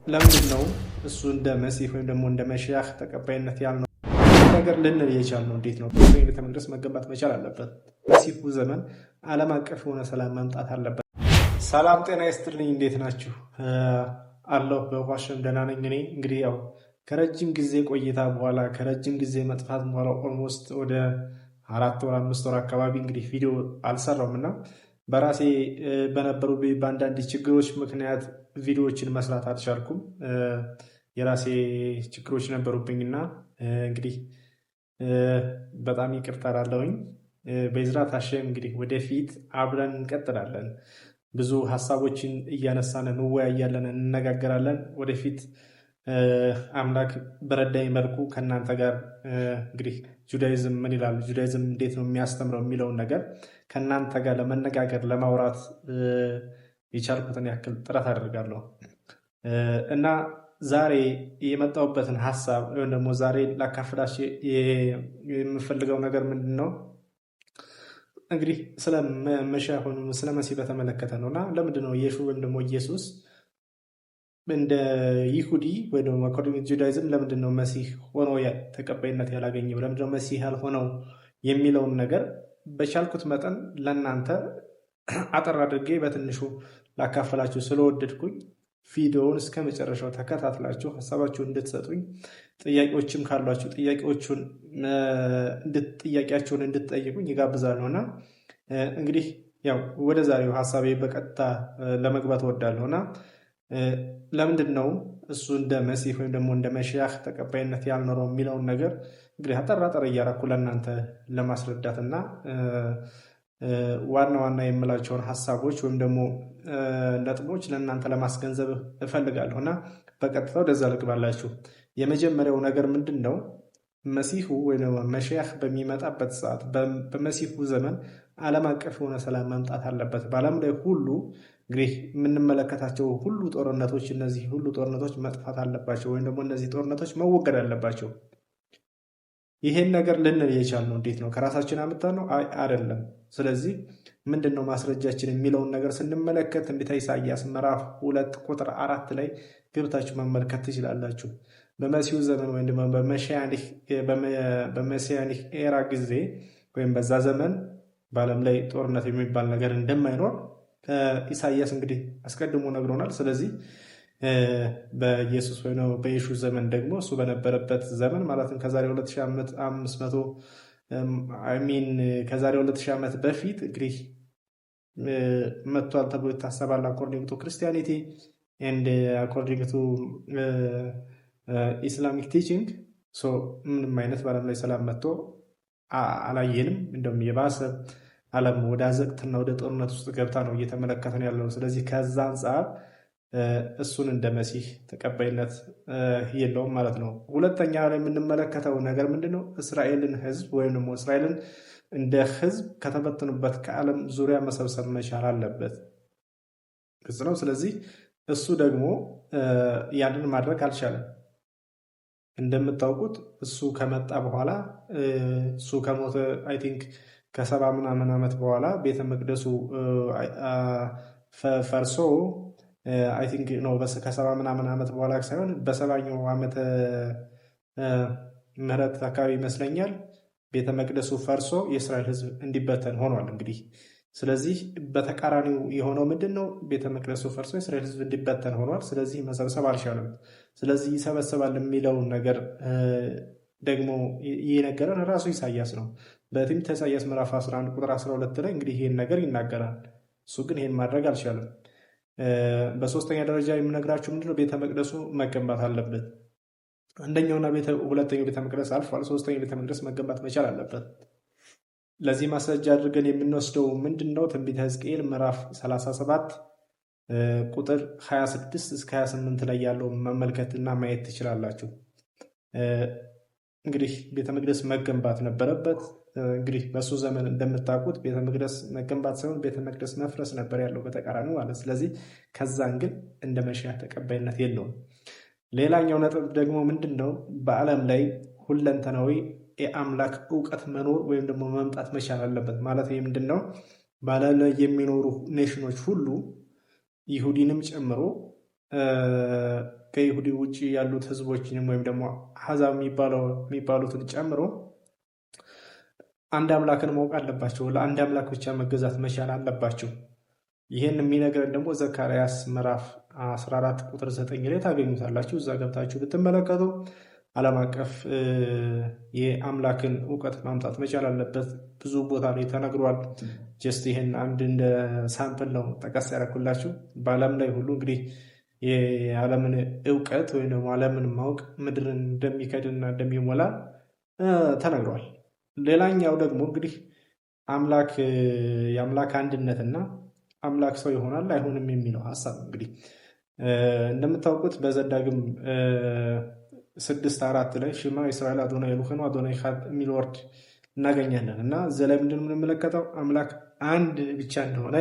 ለምንድነው እሱ እንደ መሲህ ወይም ደግሞ እንደ መሽያህ ተቀባይነት ያልነው ነገር ልንል የቻልነው? እንዴት ነው? ቤተ መቅደስ መገንባት መቻል አለበት። መሲሁ ዘመን ዓለም አቀፍ የሆነ ሰላም መምጣት አለበት። ሰላም ጤና ይስጥልኝ። እንዴት ናችሁ? አለሁ በዋሽም ደህና ነኝ። እኔ እንግዲህ ያው ከረጅም ጊዜ ቆይታ በኋላ ከረጅም ጊዜ መጥፋት በኋላ ኦልሞስት ወደ 4 ወር 5 ወር አካባቢ እንግዲህ ቪዲዮ አልሰራውም እና በራሴ በነበሩ በአንዳንድ ችግሮች ምክንያት ቪዲዮዎችን መስራት አልቻልኩም። የራሴ ችግሮች ነበሩብኝና እንግዲህ በጣም ይቅርታ እላለሁኝ። በኢዝራት ሀሸም እንግዲህ ወደፊት አብረን እንቀጥላለን። ብዙ ሀሳቦችን እያነሳን እንወያያለን፣ እንነጋገራለን። ወደፊት አምላክ በረዳኝ መልኩ ከእናንተ ጋር እንግዲህ ጁዳይዝም ምን ይላል፣ ጁዳይዝም እንዴት ነው የሚያስተምረው የሚለውን ነገር ከእናንተ ጋር ለመነጋገር ለማውራት የቻልኩትን ያክል ጥረት አደርጋለሁ እና ዛሬ የመጣሁበትን ሀሳብ ወይም ደግሞ ዛሬ ላካፍላችሁ የምፈልገው ነገር ምንድን ነው? እንግዲህ ስለ መሲህ ስለ መሲህ በተመለከተ ነው እና ለምንድን ነው ኢየሱስ ወይም ደግሞ ኢየሱስ እንደ ይሁዲ ወይ ደግሞ አኮርዲንግ ጁዳይዝም ለምንድን ነው መሲህ ሆኖ ተቀባይነት ያላገኘው? ለምንድን ነው መሲህ ያልሆነው የሚለውን ነገር በቻልኩት መጠን ለእናንተ አጠር አድርጌ በትንሹ ላካፈላችሁ ስለወደድኩኝ ቪዲዮውን እስከ መጨረሻው ተከታትላችሁ ሀሳባችሁን እንድትሰጡኝ፣ ጥያቄዎችም ካሏችሁ ጥያቄያችሁን እንድትጠይቁኝ ይጋብዛለሁ እና እንግዲህ ያው ወደ ዛሬው ሀሳቤ በቀጥታ ለመግባት እወዳለሁ እና ለምንድን ነው እሱ እንደ መሲህ ወይም ደግሞ እንደ መሽያህ ተቀባይነት ያልኖረው የሚለውን ነገር እንግዲህ አጠር እያደረኩ ለእናንተ ለማስረዳት እና ዋና ዋና የምላቸውን ሀሳቦች ወይም ደግሞ ነጥቦች ለእናንተ ለማስገንዘብ እፈልጋለሁ እና በቀጥታ ወደዛ ልግባላችሁ። የመጀመሪያው ነገር ምንድን ነው? መሲሁ ወይ መሽያህ በሚመጣበት ሰዓት በመሲሁ ዘመን ዓለም አቀፍ የሆነ ሰላም መምጣት አለበት። በዓለም ላይ ሁሉ እንግዲህ የምንመለከታቸው ሁሉ ጦርነቶች፣ እነዚህ ሁሉ ጦርነቶች መጥፋት አለባቸው ወይም ደግሞ እነዚህ ጦርነቶች መወገድ አለባቸው። ይሄን ነገር ልንል የቻልነው እንዴት ነው? ከራሳችን አምጥተን ነው? አይደለም። ስለዚህ ምንድን ነው ማስረጃችን የሚለውን ነገር ስንመለከት ትንቢተ ኢሳይያስ ምዕራፍ 2 ቁጥር 4 ላይ ገብታችሁ መመልከት ትችላላችሁ። በመሲሁ ዘመን ወይም ደግሞ በመሲያኒክ ኤራ ጊዜ ወይም በዛ ዘመን በዓለም ላይ ጦርነት የሚባል ነገር እንደማይኖር ኢሳይያስ እንግዲህ አስቀድሞ ነግሮናል። ስለዚህ በኢየሱስ ወይ ነው በኢየሱስ ዘመን ደግሞ እሱ በነበረበት ዘመን ማለትም ከዛሬ 2500 ከዛሬ 2000 ዓመት በፊት እንግዲህ መጥቷል ተብሎ ይታሰባል። አኮርዲንግ ቱ ክርስቲያኒቲ ኤንድ አኮርዲንግ ቱ ኢስላሚክ ቲቺንግ ምንም አይነት በዓለም ላይ ሰላም መጥቶ አላየንም። እንደውም የባሰ ዓለም ወደ አዘቅትና ወደ ጦርነት ውስጥ ገብታ ነው እየተመለከተን ያለው። ስለዚህ ከዛ አንጻር እሱን እንደ መሲህ ተቀባይነት የለውም ማለት ነው። ሁለተኛ ላይ የምንመለከተው ነገር ምንድን ነው? እስራኤልን ህዝብ ወይም ደግሞ እስራኤልን እንደ ህዝብ ከተበተኑበት ከዓለም ዙሪያ መሰብሰብ መቻል አለበት። ግልጽ ነው። ስለዚህ እሱ ደግሞ ያንን ማድረግ አልቻለም። እንደምታውቁት እሱ ከመጣ በኋላ እሱ ከሞተ አይ ቲንክ ከ70 ምናምን ዓመት በኋላ ቤተ መቅደሱ ፈርሶ አይ ቲንክ ነው ከ70 ምናምን ዓመት በኋላ ሳይሆን በ70ኛው ዓመተ ምህረት አካባቢ ይመስለኛል ቤተ መቅደሱ ፈርሶ የእስራኤል ህዝብ እንዲበተን ሆኗል። እንግዲህ ስለዚህ በተቃራኒው የሆነው ምንድን ነው? ቤተ መቅደሱ ፈርሶ የእስራኤል ህዝብ እንዲበተን ሆኗል። ስለዚህ መሰብሰብ አልቻለም። ስለዚህ ይሰበሰባል የሚለውን ነገር ደግሞ የነገረን ራሱ ኢሳያስ ነው። በትንቢተ ኢሳያስ ምዕራፍ 11 ቁጥር 12 ላይ እንግዲህ ይህን ነገር ይናገራል። እሱ ግን ይህን ማድረግ አልቻለም። በሶስተኛ ደረጃ የምነግራችሁ ምንድነው? ቤተ መቅደሱ መገንባት አለበት። አንደኛውና ሁለተኛው ቤተ መቅደስ አልፏል። ሶስተኛው ቤተ መቅደስ መገንባት መቻል አለበት። ለዚህ ማስረጃ አድርገን የምንወስደው ምንድነው? ትንቢተ ሕዝቅኤል ምዕራፍ 37 ቁጥር 26 እስከ 28 ላይ ያለው መመልከትና ማየት ትችላላችሁ። እንግዲህ ቤተ መቅደስ መገንባት ነበረበት። እንግዲህ በሱ ዘመን እንደምታውቁት ቤተ መቅደስ መገንባት ሳይሆን ቤተ መቅደስ መፍረስ ነበር ያለው በተቃራኒ ማለት። ስለዚህ ከዛን ግን እንደ መሲህ ተቀባይነት የለውም። ሌላኛው ነጥብ ደግሞ ምንድን ነው? በዓለም ላይ ሁለንተናዊ የአምላክ እውቀት መኖር ወይም ደግሞ መምጣት መቻል አለበት ማለት። ይህ ምንድን ነው? በዓለም ላይ የሚኖሩ ኔሽኖች ሁሉ ይሁዲንም ጨምሮ ከይሁዲ ውጭ ያሉት ህዝቦችንም ወይም ደግሞ አሕዛብ የሚባሉትን ጨምሮ አንድ አምላክን ማወቅ አለባቸው። ለአንድ አምላክ ብቻ መገዛት መቻል አለባቸው። ይህን የሚነግረን ደግሞ ዘካርያስ ምዕራፍ 14 ቁጥር 9 ላይ ታገኙታላችሁ። እዛ ገብታችሁ ብትመለከቱ ዓለም አቀፍ የአምላክን እውቀት ማምጣት መቻል አለበት። ብዙ ቦታ ላይ ተነግሯል። ጀስት ይህን አንድ እንደ ሳምፕል ነው ጠቀስ ያደረኩላችሁ። በዓለም ላይ ሁሉ እንግዲህ የዓለምን እውቀት ወይም ደግሞ ዓለምን ማወቅ ምድርን እንደሚከድና እንደሚሞላ ተነግሯል። ሌላኛው ደግሞ እንግዲህ የአምላክ አንድነትና አምላክ ሰው ይሆናል አይሆንም የሚለው ሀሳብ እንግዲህ እንደምታውቁት በዘዳግም 6:4 ላይ ሽማ እስራኤል አዶናይ ኤሎሄinu አዶናይ ኢኻድ የሚል ወርድ እናገኛለን እና እዚያ ላይ ምንድን የምንመለከተው አምላክ አንድ ብቻ እንደሆነ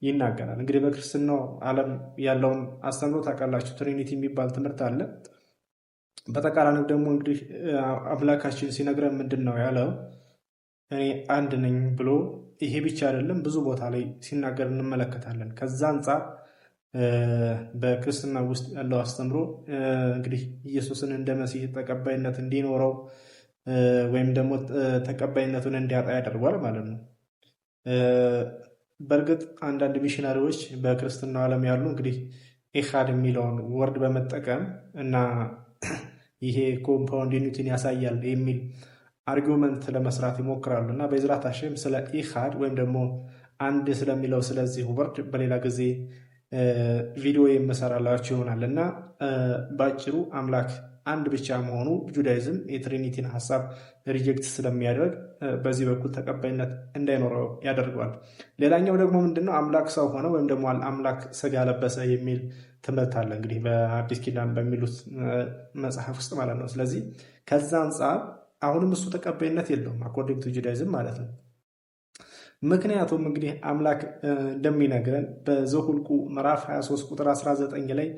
ይናገራል። እንግዲህ በክርስትናው ዓለም ያለውን አስተምሮ ታውቃላችሁ። ትሪኒቲ የሚባል ትምህርት አለ። በተቃራኒው ደግሞ እንግዲህ አምላካችን ሲነግረን ምንድን ነው ያለው? እኔ አንድ ነኝ ብሎ ይሄ ብቻ አይደለም ብዙ ቦታ ላይ ሲናገር እንመለከታለን። ከዛ አንጻር በክርስትና ውስጥ ያለው አስተምሮ እንግዲህ ኢየሱስን እንደ መሲህ ተቀባይነት እንዲኖረው ወይም ደግሞ ተቀባይነቱን እንዲያጣ ያደርጓል ማለት ነው። በእርግጥ አንዳንድ ሚሽነሪዎች በክርስትናው ዓለም ያሉ እንግዲህ ኢኻድ የሚለውን ወርድ በመጠቀም እና ይሄ ኮምፓውንድ ዩኒቲን ያሳያል የሚል አርጊመንት ለመስራት ይሞክራሉ እና በኢዝራት ሀሸም ስለ ኢኻድ ወይም ደግሞ አንድ ስለሚለው ስለዚህ ወርድ በሌላ ጊዜ ቪዲዮ የምሰራላችሁ ይሆናል እና በአጭሩ አምላክ አንድ ብቻ መሆኑ ጁዳይዝም የትሪኒቲን ሀሳብ ሪጀክት ስለሚያደርግ በዚህ በኩል ተቀባይነት እንዳይኖረው ያደርገዋል። ሌላኛው ደግሞ ምንድነው አምላክ ሰው ሆነ ወይም ደግሞ አምላክ ስጋ ለበሰ የሚል ትምህርት አለ እንግዲህ በአዲስ ኪዳን በሚሉት መጽሐፍ ውስጥ ማለት ነው። ስለዚህ ከዛ አንጻር አሁንም እሱ ተቀባይነት የለውም አኮርዲንግ ቱ ጁዳይዝም ማለት ነው። ምክንያቱም እንግዲህ አምላክ እንደሚነግረን በዘሁልቁ ምዕራፍ 23 ቁጥር 19 ላይ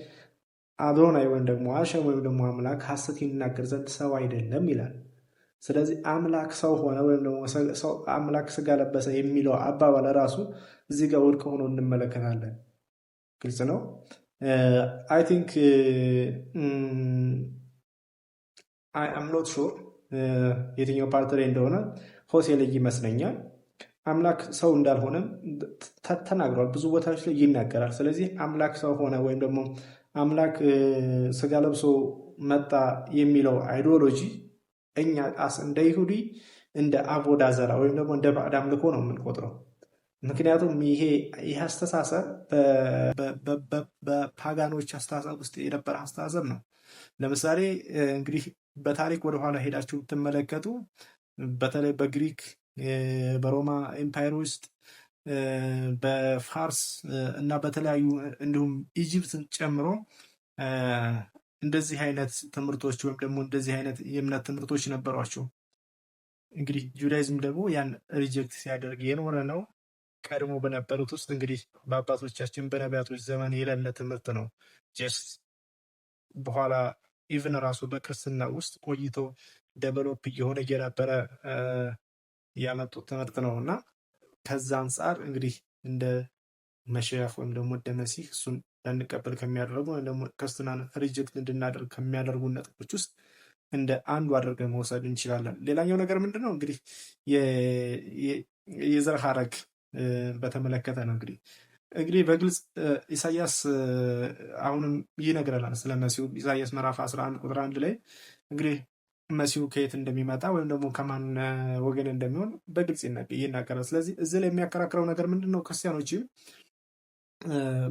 አዶናይ ወይም ደግሞ አሸም ወይም ደግሞ አምላክ ሐሰት ይናገር ዘንድ ሰው አይደለም ይላል። ስለዚህ አምላክ ሰው ሆነ ወይም ደግሞ አምላክ ስጋ ለበሰ የሚለው አባባል ራሱ እዚህ ጋር ውድቅ ሆኖ እንመለከታለን። ግልጽ ነው። አይ ቲንክ አይ አም ኖት ሹር የትኛው ፓርት ላይ እንደሆነ ሆሴ ላይ ይመስለኛል አምላክ ሰው እንዳልሆነም ተናግሯል። ብዙ ቦታዎች ላይ ይናገራል። ስለዚህ አምላክ ሰው ሆነ ወይም ደግሞ አምላክ ስጋ ለብሶ መጣ የሚለው አይዲዮሎጂ እኛ እንደ ይሁዲ እንደ አቮዳ ዘራ ወይም ደግሞ እንደ ባዕድ አምልኮ ነው የምንቆጥረው። ምክንያቱም ይሄ አስተሳሰብ በፓጋኖች አስተሳሰብ ውስጥ የነበረ አስተሳሰብ ነው። ለምሳሌ እንግዲህ በታሪክ ወደኋላ ሄዳችሁ ብትመለከቱ በተለይ በግሪክ በሮማ ኤምፓየር ውስጥ በፋርስ እና በተለያዩ እንዲሁም ኢጅፕትን ጨምሮ እንደዚህ አይነት ትምህርቶች ወይም ደግሞ እንደዚህ አይነት የእምነት ትምህርቶች ነበሯቸው። እንግዲህ ጁዳይዝም ደግሞ ያን ሪጀክት ሲያደርግ የኖረ ነው። ቀድሞ በነበሩት ውስጥ እንግዲህ በአባቶቻችን በነቢያቶች ዘመን የሌለ ትምህርት ነው። ጀስት በኋላ ኢቭን ራሱ በክርስትና ውስጥ ቆይቶ ደቨሎፕ እየሆነ እየነበረ ያመጡት ትምህርት ነው እና ከዛ አንጻር እንግዲህ እንደ መሸያፍ ወይም ደግሞ እንደ መሲህ እሱን እንዳንቀበል ከሚያደርጉ ወይም ደግሞ ክርስትናን ሪጀክት እንድናደርግ ከሚያደርጉ ነጥቦች ውስጥ እንደ አንዱ አድርገን መውሰድ እንችላለን። ሌላኛው ነገር ምንድን ነው እንግዲህ የዘር ሐረግ በተመለከተ ነው። እንግዲህ በግልጽ ኢሳያስ አሁንም ይነግረናል ስለ መሲሁ። ኢሳያስ ምዕራፍ 11 ቁጥር 1 ላይ እንግዲህ መሲሁ ከየት እንደሚመጣ ወይም ደግሞ ከማን ወገን እንደሚሆን በግልጽ ይናገራል። ስለዚህ እዚህ ላይ የሚያከራክረው ነገር ምንድን ነው? ክርስቲያኖችም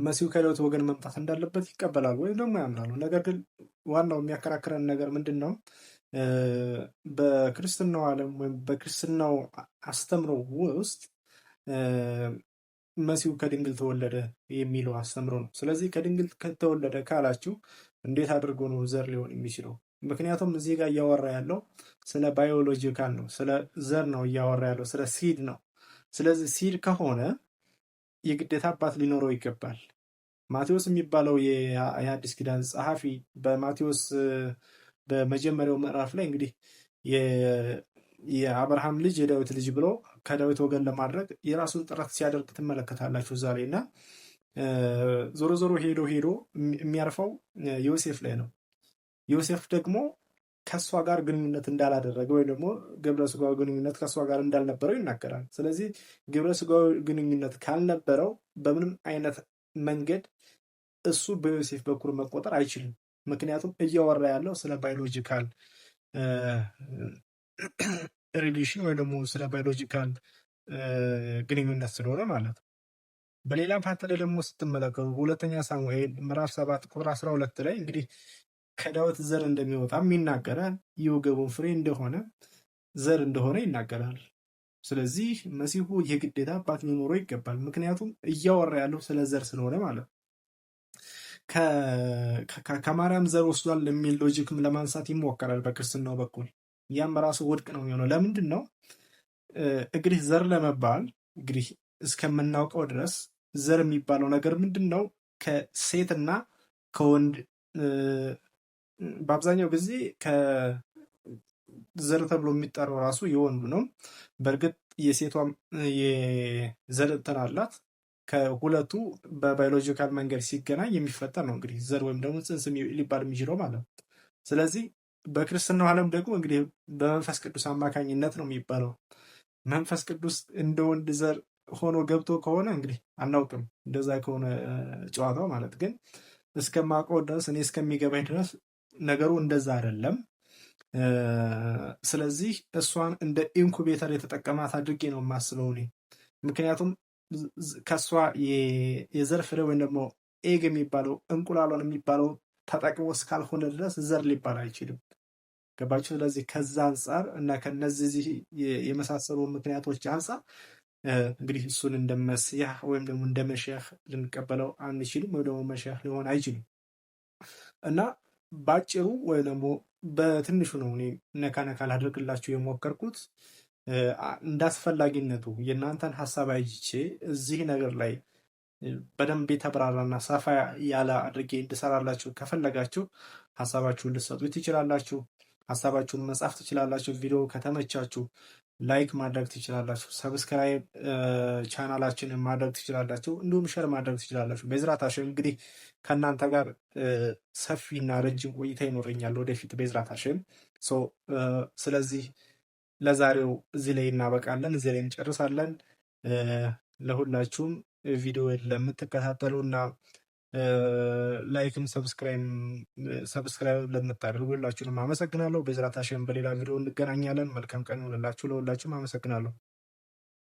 መሲሁ ከሌሎት ወገን መምጣት እንዳለበት ይቀበላሉ ወይም ደግሞ ያምናሉ። ነገር ግን ዋናው የሚያከራክረን ነገር ምንድን ነው? በክርስትናው ዓለም ወይም በክርስትናው አስተምሮ ውስጥ መሲሁ ከድንግል ተወለደ የሚለው አስተምሮ ነው። ስለዚህ ከድንግል ከተወለደ ካላችሁ እንዴት አድርጎ ነው ዘር ሊሆን የሚችለው? ምክንያቱም እዚህ ጋር እያወራ ያለው ስለ ባዮሎጂካል ነው፣ ስለ ዘር ነው እያወራ ያለው፣ ስለ ሲድ ነው። ስለዚህ ሲድ ከሆነ የግዴታ አባት ሊኖረው ይገባል። ማቴዎስ የሚባለው የአዲስ ኪዳን ጸሐፊ በማቴዎስ በመጀመሪያው ምዕራፍ ላይ እንግዲህ የአብርሃም ልጅ የዳዊት ልጅ ብሎ ከዳዊት ወገን ለማድረግ የራሱን ጥረት ሲያደርግ ትመለከታላችሁ እዛ ላይ እና ዞሮ ዞሮ ሄዶ የሚያርፈው ዮሴፍ ላይ ነው። ዮሴፍ ደግሞ ከእሷ ጋር ግንኙነት እንዳላደረገ ወይም ደግሞ ግብረ ስጋዊ ግንኙነት ከእሷ ጋር እንዳልነበረው ይናገራል። ስለዚህ ግብረ ስጋዊ ግንኙነት ካልነበረው በምንም አይነት መንገድ እሱ በዮሴፍ በኩል መቆጠር አይችልም። ምክንያቱም እያወራ ያለው ስለ ባዮሎጂካል ሪሌሽን ወይ ደግሞ ስለ ባዮሎጂካል ግንኙነት ስለሆነ ማለት ነው። በሌላ ፓርት ላይ ደግሞ ስትመለከቱ ሁለተኛ ሳሙኤል ምዕራፍ 7 ቁጥር 12 ላይ እንግዲህ ከዳዊት ዘር እንደሚወጣም ይናገራል። የወገቡን ፍሬ እንደሆነ ዘር እንደሆነ ይናገራል። ስለዚህ መሲሁ የግዴታ አባት ሊኖረው ይገባል። ምክንያቱም እያወራ ያለው ስለ ዘር ስለሆነ ማለት ነው። ከማርያም ዘር ወስዷል የሚል ሎጂክም ለማንሳት ይሞከራል በክርስትናው በኩል። ያም ራሱ ውድቅ ነው የሚሆነው። ለምንድን ነው እንግዲህ ዘር ለመባል እንግዲህ እስከምናውቀው ድረስ ዘር የሚባለው ነገር ምንድን ነው? ከሴትና ከወንድ በአብዛኛው ጊዜ ከዘር ተብሎ የሚጠራው ራሱ የወንዱ ነው። በእርግጥ የሴቷም የዘር እንትን አላት። ከሁለቱ በባዮሎጂካል መንገድ ሲገናኝ የሚፈጠር ነው እንግዲህ ዘር ወይም ደግሞ ጽንስ ሊባል የሚችለው ማለት ነው። ስለዚህ በክርስትናው ዓለም ደግሞ እንግዲህ በመንፈስ ቅዱስ አማካኝነት ነው የሚባለው። መንፈስ ቅዱስ እንደ ወንድ ዘር ሆኖ ገብቶ ከሆነ እንግዲህ አናውቅም፣ እንደዛ ከሆነ ጨዋታው ማለት ግን እስከማውቀው ድረስ እኔ እስከሚገባኝ ድረስ ነገሩ እንደዛ አይደለም። ስለዚህ እሷን እንደ ኢንኩቤተር የተጠቀማት አድርጌ ነው የማስበው እኔ። ምክንያቱም ከእሷ የዘር ፍሬ ወይም ደግሞ ኤግ የሚባለው እንቁላሏን የሚባለው ተጠቅሞ እስካልሆነ ድረስ ዘር ሊባል አይችልም። ገባችሁ? ስለዚህ ከዛ አንጻር እና ከነዚህ የመሳሰሉ ምክንያቶች አንጻር እንግዲህ እሱን እንደ መስያህ ወይም ደግሞ እንደ መሽያህ ልንቀበለው አንችልም፣ ወይ ደግሞ መሽያህ ሊሆን አይችልም። እና ባጭሩ ወይ ደግሞ በትንሹ ነው እኔ ነካ ነካ ላደርግላችሁ የሞከርኩት። እንደ አስፈላጊነቱ የእናንተን ሀሳብ አይቼ እዚህ ነገር ላይ በደንብ የተብራራና ሰፋ ያለ አድርጌ እንድሰራላችሁ ከፈለጋችሁ ሀሳባችሁን ልትሰጡ ትችላላችሁ። ሀሳባችሁን መጻፍ ትችላላችሁ። ቪዲዮ ከተመቻችሁ ላይክ ማድረግ ትችላላችሁ። ሰብስክራይብ ቻናላችንን ማድረግ ትችላላችሁ። እንዲሁም ሸር ማድረግ ትችላላችሁ። በዝራት ሀሽም እንግዲህ ከእናንተ ጋር ሰፊና ረጅም ቆይታ ይኖረኛል ወደፊት በዝራት ሀሽም። ስለዚህ ለዛሬው እዚህ ላይ እናበቃለን፣ እዚህ ላይ እንጨርሳለን። ለሁላችሁም ቪዲዮ ለምትከታተሉ እና ላይክም ሰብስክራይብ ለምታደርጉ ሁላችሁንም አመሰግናለሁ። በዝራት ሀሽም በሌላ ቪዲዮ እንገናኛለን። መልካም ቀን ይሁንላችሁ። ለሁላችሁም አመሰግናለሁ።